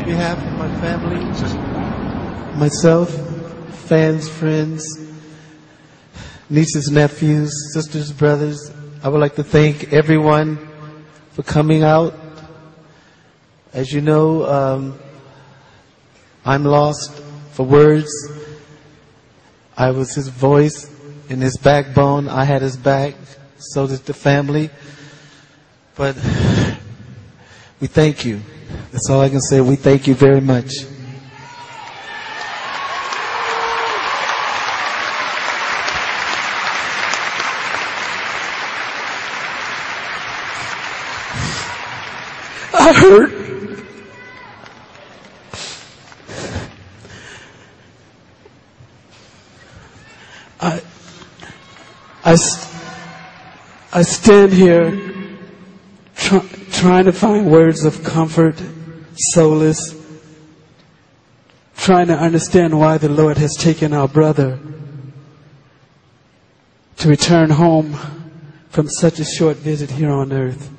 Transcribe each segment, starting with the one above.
behalf of my family, myself, fans, friends, nieces, nephews, sisters, brothers, I would like to thank everyone for coming out. As you know, I'm lost for words. I was his voice and his backbone. I had his back. So did the family. But we thank you. That's all I can say. We thank you very much. I hurt. I stand here trying to find words of comfort, solace, trying to understand why the Lord has taken our brother to return home from such a short visit here on earth.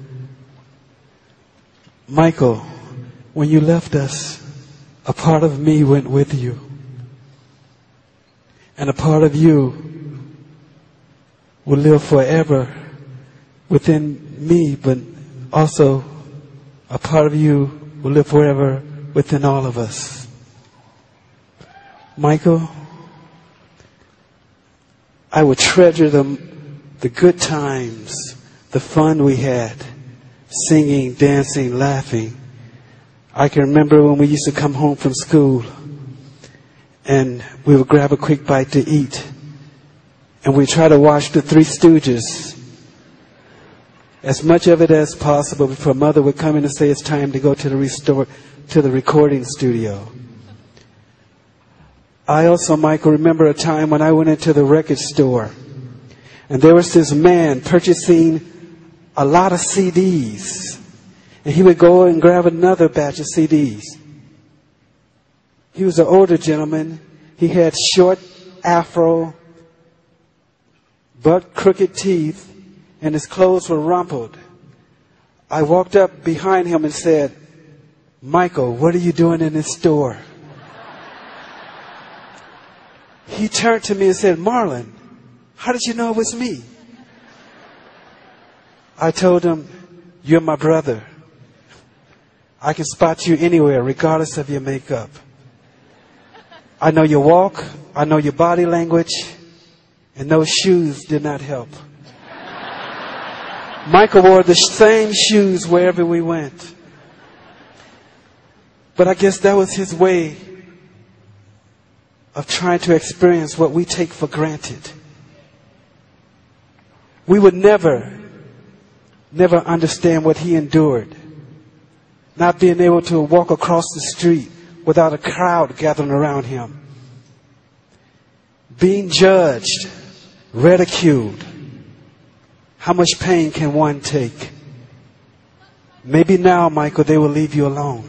Michael, when you left us, a part of me went with you. And a part of you will live forever within me, but also a part of you will live forever within all of us. Michael, I will treasure the good times, the fun we had, singing, dancing, laughing. I can remember when we used to come home from school and we would grab a quick bite to eat and we'd try to watch the Three Stooges, as much of it as possible before Mother would come in and say it's time to go to the recording studio. I also, Michael, remember a time when I went into the record store and there was this man purchasing a lot of CDs, and he would go and grab another batch of CDs. He was an older gentleman. He had short afro, butt crooked teeth, and his clothes were rumpled. I walked up behind him and said, "Michael, what are you doing in this store?" He turned to me and said, "Marlon, how did you know it was me?" I told him, "You're my brother. I can spot you anywhere, regardless of your makeup. I know your walk, I know your body language, and those shoes did not help." Michael wore the same shoes wherever we went. But I guess that was his way of trying to experience what we take for granted. We would never understand what he endured. Not being able to walk across the street without a crowd gathering around him. Being judged, ridiculed. How much pain can one take? Maybe now, Michael, they will leave you alone.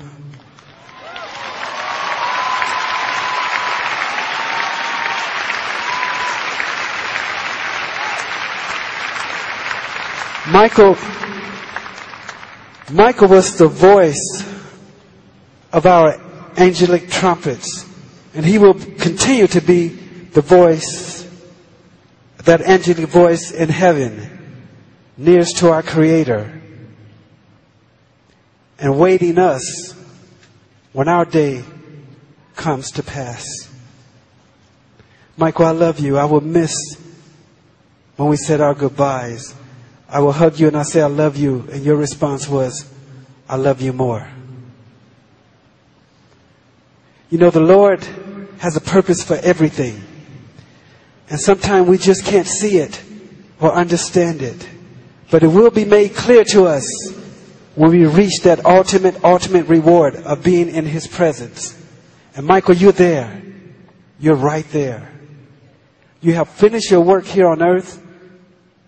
Michael was the voice of our angelic trumpets, and he will continue to be the voice, that angelic voice in heaven, nearest to our Creator, and waiting us when our day comes to pass. Michael, I love you. I will miss when we said our goodbyes. I will hug you and I say I love you, and your response was, "I love you more." You know, the Lord has a purpose for everything. And sometimes we just can't see it or understand it. But it will be made clear to us when we reach that ultimate reward of being in His presence. And Michael, you're there. You're right there. You have finished your work here on earth,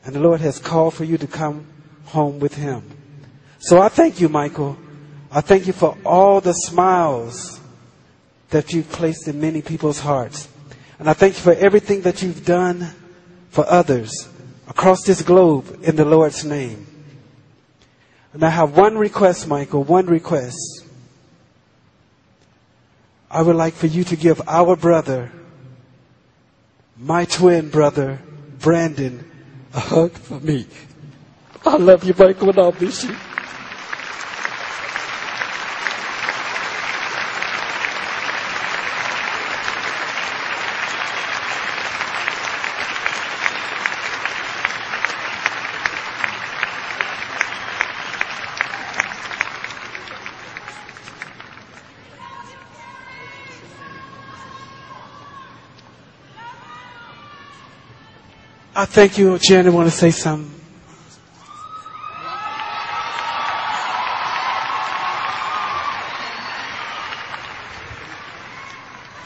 and the Lord has called for you to come home with Him. So I thank you, Michael. I thank you for all the smiles that you've placed in many people's hearts. And I thank you for everything that you've done for others across this globe in the Lord's name. And I have one request, Michael, one request. I would like for you to give our brother, my twin brother, Brandon, a hug for me. I love you, Michael, and I'll miss you. I thank you, Jen. I want to say something.